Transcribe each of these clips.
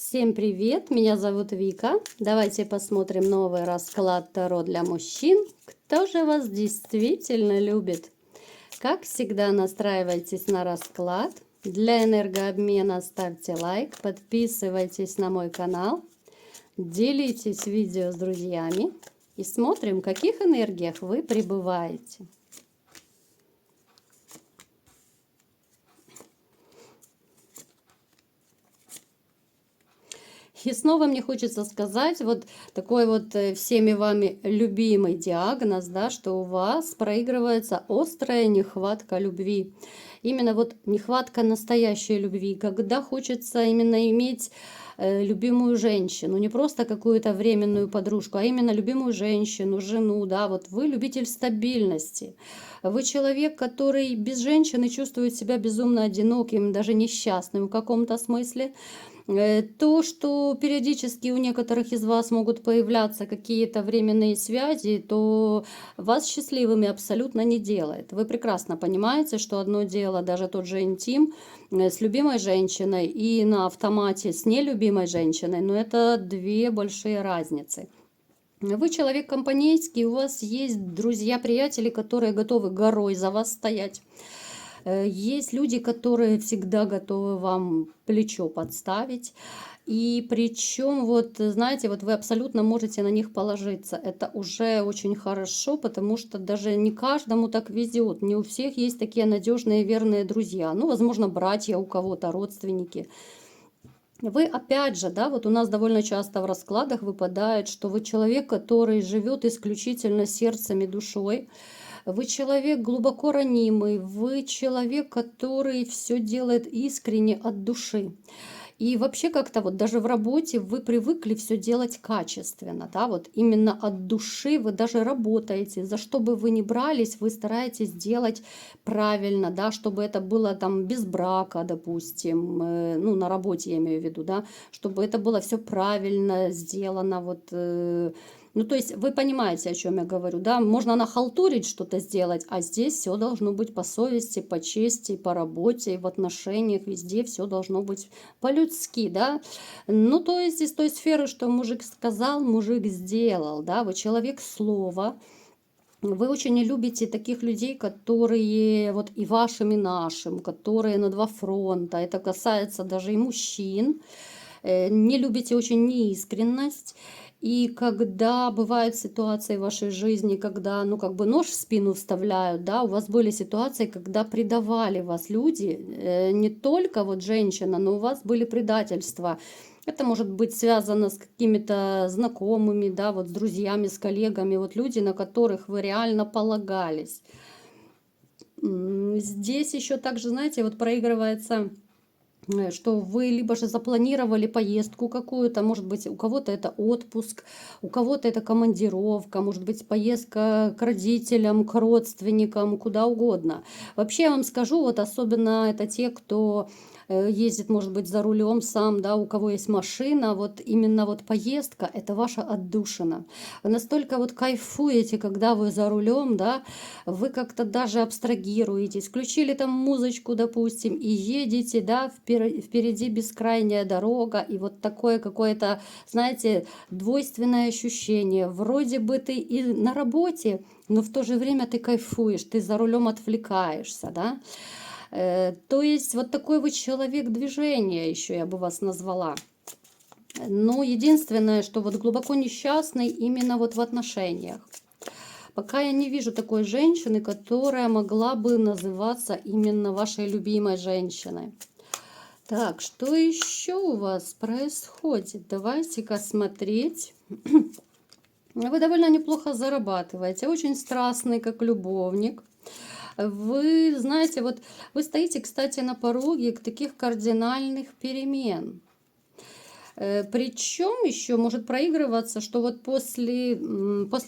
Всем привет, меня зовут Вика. Давайте посмотрим новый расклад Таро для мужчин. Кто же вас действительно любит? Как всегда, настраивайтесь на расклад. Для энергообмена ставьте лайк, подписывайтесь на мой канал, делитесь видео с друзьями и смотрим, в каких энергиях вы пребываете. И снова мне хочется сказать, вот такой вот всеми вами любимый диагноз, да, что у вас проигрывается острая нехватка любви. Именно вот нехватка настоящей любви, когда хочется именно иметь любимую женщину, не просто какую-то временную подружку, а именно любимую женщину, жену, да, вот вы любитель стабильности. Вы человек, который без женщины чувствует себя безумно одиноким, даже несчастным в каком-то смысле. То, что периодически у некоторых из вас могут появляться какие-то временные связи, то вас счастливыми абсолютно не делает. Вы прекрасно понимаете, что одно дело, даже тот же интим с любимой женщиной и на автомате с нелюбимой женщиной, но это две большие разницы. Вы человек компанейский, у вас есть друзья-приятели, которые готовы горой за вас стоять. Есть люди, которые всегда готовы вам плечо подставить. И причем, вот, знаете, вот вы абсолютно можете на них положиться. Это уже очень хорошо, потому что даже не каждому так везет. Не у всех есть такие надежные, верные друзья. Ну, возможно, братья у кого-то, родственники. Вы опять же, да, вот у нас довольно часто в раскладах выпадает, что вы человек, который живет исключительно сердцем и душой. Вы человек глубоко ранимый, вы человек, который все делает искренне от души. И вообще как-то вот даже в работе вы привыкли все делать качественно, да, вот именно от души вы даже работаете, за что бы вы ни брались, вы стараетесь делать правильно, да, чтобы это было там без брака, допустим, ну на работе я имею в виду, да, чтобы это было все правильно сделано, вот. Ну, то есть вы понимаете, о чем я говорю, да? Можно нахалтурить что-то сделать, а здесь все должно быть по совести, по чести, по работе, в отношениях, везде все должно быть по-людски, да? Ну, то есть из той сферы, что мужик сказал, мужик сделал, да? Вы человек слова. Вы очень не любите таких людей, которые вот и вашим, и нашим, которые на два фронта. Это касается даже и мужчин. Не любите очень неискренность. И когда бывают ситуации в вашей жизни, когда, ну, как бы нож в спину вставляют, да, у вас были ситуации, когда предавали вас люди, не только вот женщина, но у вас были предательства. Это может быть связано с какими-то знакомыми, да, вот с друзьями, с коллегами, вот люди, на которых вы реально полагались. Здесь еще также, знаете, вот проигрывается, что вы либо же запланировали поездку какую-то, может быть, у кого-то это отпуск, у кого-то это командировка, может быть, поездка к родителям, к родственникам, куда угодно. Вообще, я вам скажу, вот особенно это те, кто ездит, может быть, за рулем сам, да, у кого есть машина, вот именно вот поездка – это ваша отдушина. Вы настолько вот кайфуете, когда вы за рулем, да, вы как-то даже абстрагируетесь, включили там музычку, допустим, и едете, да, впереди бескрайняя дорога, и вот такое какое-то, знаете, двойственное ощущение. Вроде бы ты и на работе, но в то же время ты кайфуешь, ты за рулем отвлекаешься, да. То есть вот такой вот человек движения еще я бы вас назвала. Но единственное, что вот глубоко несчастный именно вот в отношениях. Пока я не вижу такой женщины, которая могла бы называться именно вашей любимой женщиной. Так, что еще у вас происходит? Давайте-ка смотреть. Вы довольно неплохо зарабатываете, очень страстный, как любовник. Вы знаете, вот вы стоите, кстати, на пороге таких кардинальных перемен. Причем еще может проигрываться, что вот после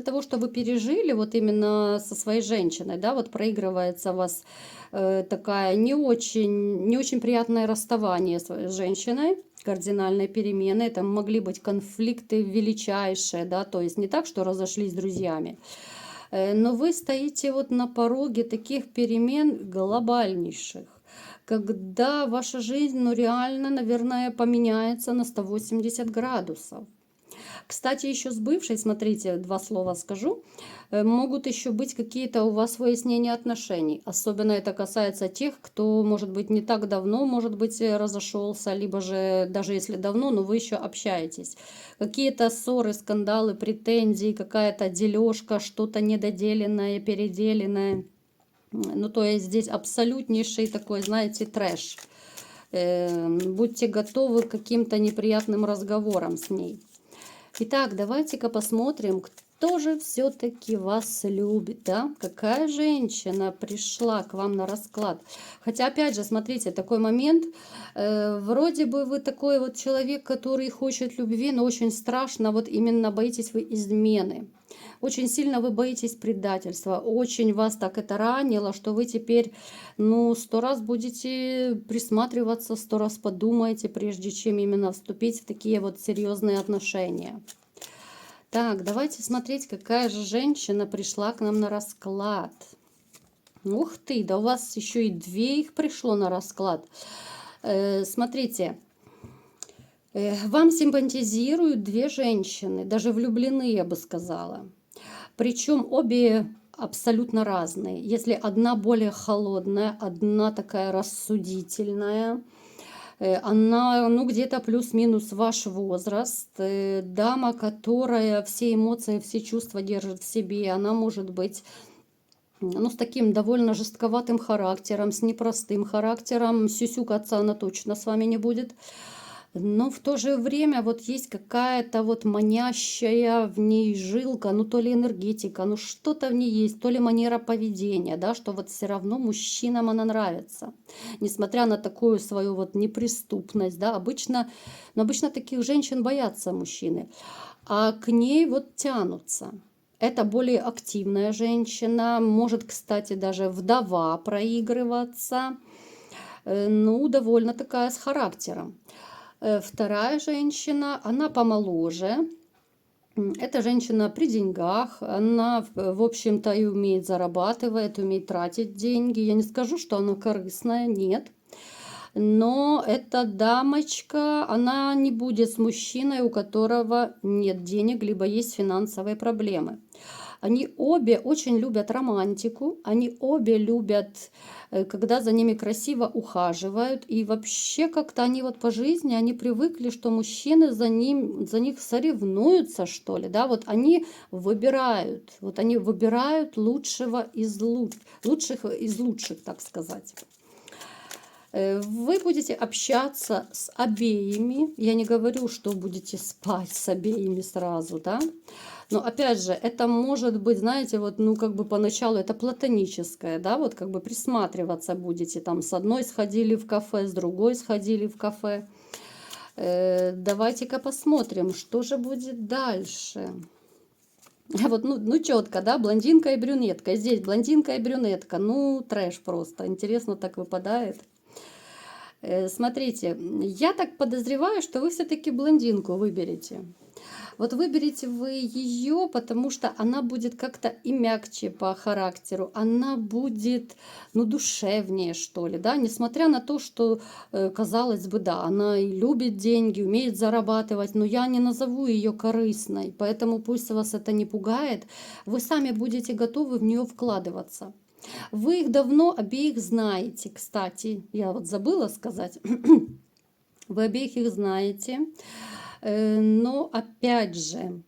того, что вы пережили, вот именно со своей женщиной, да, вот проигрывается у вас такая не очень приятное расставание с женщиной, кардинальные перемены. Это могли быть конфликты величайшие, да, то есть не так, что разошлись с друзьями. Но вы стоите вот на пороге таких перемен глобальнейших, когда ваша жизнь, ну, реально, наверное, поменяется на 180 градусов. Кстати, еще с бывшей, смотрите, два слова скажу, могут еще быть какие-то у вас выяснения отношений. Особенно это касается тех, кто, может быть, не так давно, может быть, разошелся, либо же даже если давно, но вы еще общаетесь. Какие-то ссоры, скандалы, претензии, какая-то дележка, что-то недоделенное, переделенное. Ну, то есть здесь абсолютнейший такой, знаете, трэш. Будьте готовы к каким-то неприятным разговорам с ней. Итак, давайте-ка посмотрим, кто же все-таки вас любит, да? Какая женщина пришла к вам на расклад? Хотя, опять же, смотрите, такой момент, вроде бы вы такой вот человек, который хочет любви, но очень страшно, вот именно боитесь вы измены. Очень сильно вы боитесь предательства, очень вас так это ранило, что вы теперь, ну, 100 раз будете присматриваться, 100 раз подумаете, прежде чем именно вступить в такие вот серьезные отношения. Так, давайте смотреть, какая же женщина пришла к нам на расклад. Ух ты, да у вас еще и 2 их пришло на расклад. Смотрите. Вам симпатизируют 2 женщины, даже влюблены, я бы сказала. Причем обе абсолютно разные. Если одна более холодная, одна такая рассудительная, она, ну, где-то плюс-минус ваш возраст. Дама, которая все эмоции, все чувства держит в себе, она может быть, ну, с таким довольно жестковатым характером, с непростым характером. Сюсюкаться она точно с вами не будет. Но в то же время вот есть какая-то вот манящая в ней жилка, ну то ли энергетика, ну что-то в ней есть, то ли манера поведения, да, что вот все равно мужчинам она нравится. Несмотря на такую свою вот неприступность, да, обычно таких женщин боятся мужчины, а к ней вот тянутся. Это более активная женщина, может, кстати, даже вдова проигрываться, ну, довольно такая с характером. Вторая женщина, она помоложе. Эта женщина при деньгах, она, в общем-то, и умеет зарабатывать, умеет тратить деньги. Я не скажу, что она корыстная, нет. Но эта дамочка, она не будет с мужчиной, у которого нет денег, либо есть финансовые проблемы. Они обе очень любят романтику, они обе любят, когда за ними красиво ухаживают. И вообще как-то они вот по жизни, они привыкли, что мужчины за них соревнуются, что ли. Да? Вот они выбирают лучших из лучших, так сказать. Вы будете общаться с обеими. Я не говорю, что будете спать с обеими сразу, да. Но опять же, это может быть, знаете, вот, ну, как бы поначалу это платоническое, да, вот как бы присматриваться будете. Там с одной сходили в кафе, с другой сходили в кафе. Давайте-ка посмотрим, что же будет дальше. Вот, ну четко, да, блондинка и брюнетка. Здесь блондинка и брюнетка. Ну, трэш просто. Интересно так выпадает. Смотрите, я так подозреваю, что вы все-таки блондинку выберете. Вот выберете вы ее, потому что она будет как-то и мягче по характеру, она будет, ну, душевнее, что ли, да, несмотря на то, что, казалось бы, да, она и любит деньги, умеет зарабатывать, но я не назову ее корыстной, поэтому пусть вас это не пугает, вы сами будете готовы в нее вкладываться. Вы их давно обеих знаете, кстати, я вот забыла сказать, вы обеих их знаете. Но опять же,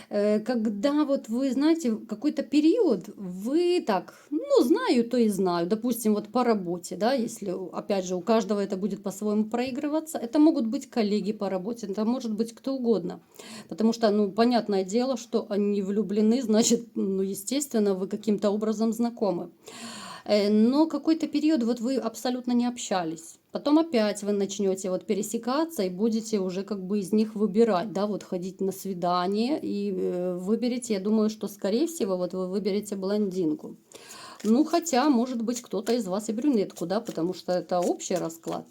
когда вот вы знаете, какой-то период, вы так, ну, знаю, то и знаю, допустим, вот по работе, да, если, опять же, у каждого это будет по-своему проигрываться, это могут быть коллеги по работе, это может быть кто угодно, потому что, ну, понятное дело, что они влюблены, значит, ну, естественно, вы каким-то образом знакомы. Но какой-то период вот вы абсолютно не общались. Потом опять вы начнете вот пересекаться и будете уже как бы из них выбирать, да, вот ходить на свидание и выберете, я думаю, что скорее всего вот вы выберете блондинку. Ну, хотя, может быть, кто-то из вас и брюнетку, да, потому что это общий расклад.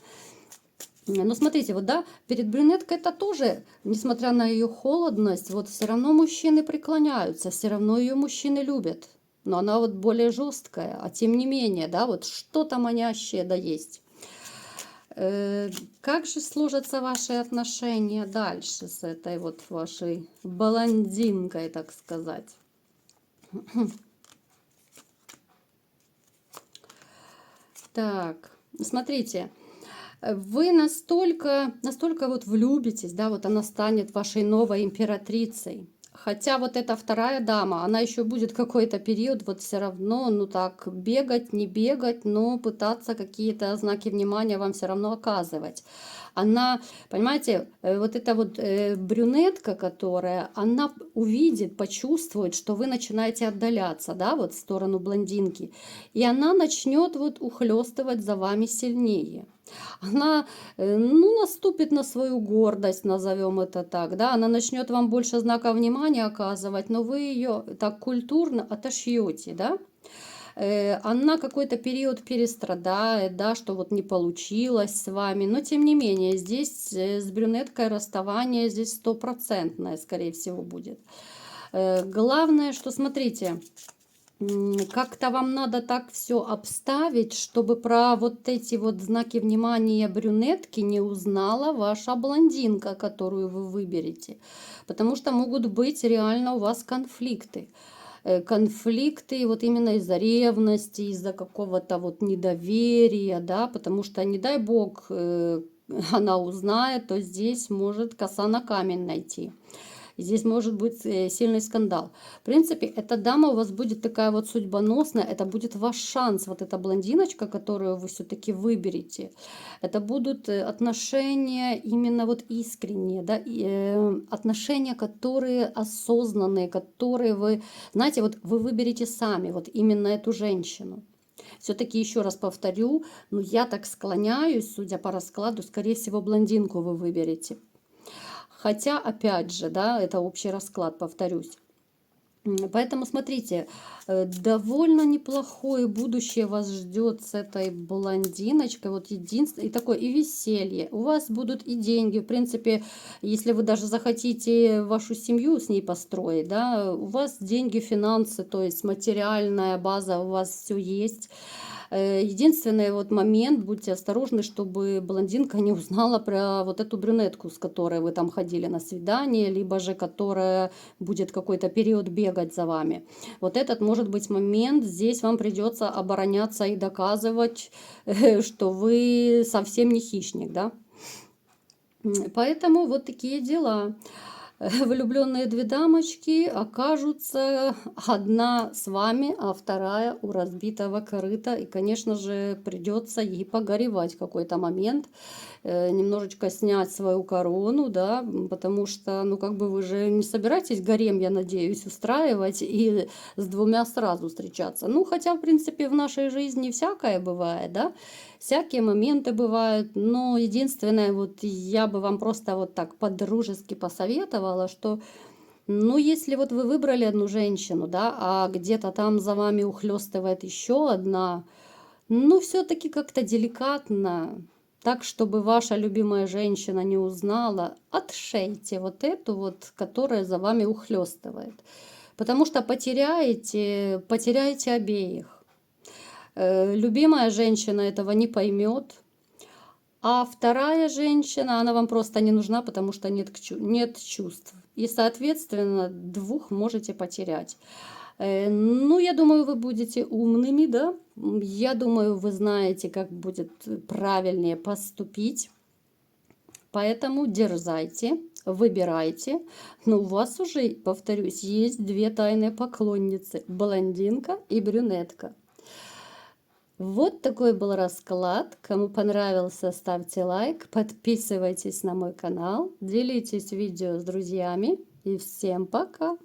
Но смотрите, вот да, перед брюнеткой это тоже, несмотря на ее холодность, вот все равно мужчины преклоняются, все равно ее мужчины любят. Но она вот более жесткая, а тем не менее, да, вот что-то манящее да есть. Как же сложатся ваши отношения дальше с этой вот вашей блондинкой, так сказать? Так, смотрите, вы настолько вот влюбитесь, да, вот она станет вашей новой императрицей. Хотя вот эта вторая дама, она еще будет какой-то период вот все равно, ну так, бегать, не бегать, но пытаться какие-то знаки внимания вам все равно оказывать. Она, понимаете, вот эта вот брюнетка, которая, она увидит, почувствует, что вы начинаете отдаляться, да, вот в сторону блондинки, и она начнет вот ухлёстывать за вами сильнее. Она, ну, наступит на свою гордость, назовем это так, да, она начнет вам больше знака внимания оказывать, но вы ее так культурно отошьете, да. Она какой-то период перестрадает, да, что вот не получилось с вами, но тем не менее здесь с брюнеткой расставание здесь стопроцентное, скорее всего, будет. Главное, что смотрите, как-то вам надо так все обставить, чтобы про вот эти вот знаки внимания брюнетки не узнала ваша блондинка, которую вы выберете. Потому что могут быть реально у вас конфликты. Конфликты вот именно из-за ревности, из-за какого-то вот недоверия, да, потому что, не дай бог, она узнает, то здесь может коса на камень найти. И здесь может быть сильный скандал. В принципе, эта дама у вас будет такая вот судьбоносная. Это будет ваш шанс. Вот эта блондиночка, которую вы все-таки выберете. Это будут отношения именно вот искренние. Да? Отношения, которые осознанные, которые вы, знаете, вот вы выберете сами вот именно эту женщину. Все-таки еще раз повторю, ну я так склоняюсь, судя по раскладу, скорее всего, блондинку вы выберете. Хотя, опять же, да, это общий расклад, повторюсь. Поэтому, смотрите, довольно неплохое будущее вас ждет с этой блондиночкой. Вот единственное, и такое, и веселье. У вас будут и деньги. В принципе, если вы даже захотите вашу семью с ней построить, да, у вас деньги, финансы, то есть материальная база у вас все есть. Единственный вот момент, будьте осторожны, чтобы блондинка не узнала про вот эту брюнетку, с которой вы там ходили на свидание, либо же которая будет какой-то период бегать за вами. Вот этот может быть момент, здесь вам придется обороняться и доказывать, что вы совсем не хищник, да. Поэтому вот такие дела. Влюбленные две дамочки окажутся одна с вами, а вторая у разбитого корыта. И, конечно же, придется ей погоревать в какой-то момент, немножечко снять свою корону, да, потому что, ну, как бы вы же не собираетесь гарем, я надеюсь, устраивать и с двумя сразу встречаться. Ну, хотя, в принципе, в нашей жизни всякое бывает, да, всякие моменты бывают, но единственное, вот я бы вам просто вот так по-дружески посоветовала, что, ну, если вот вы выбрали одну женщину, да, а где-то там за вами ухлёстывает еще одна, ну, все-таки как-то деликатно, так, чтобы ваша любимая женщина не узнала, отшейте вот эту вот, которая за вами ухлёстывает. Потому что потеряете обеих. Любимая женщина этого не поймет, а вторая женщина, она вам просто не нужна, потому что нет чувств. И, соответственно, двух можете потерять. Ну, я думаю, вы будете умными, да? Я думаю, вы знаете, как будет правильнее поступить. Поэтому дерзайте, выбирайте. Но у вас уже, повторюсь, есть две тайные поклонницы. Блондинка и брюнетка. Вот такой был расклад. Кому понравился, ставьте лайк, подписывайтесь на мой канал, делитесь видео с друзьями и всем пока!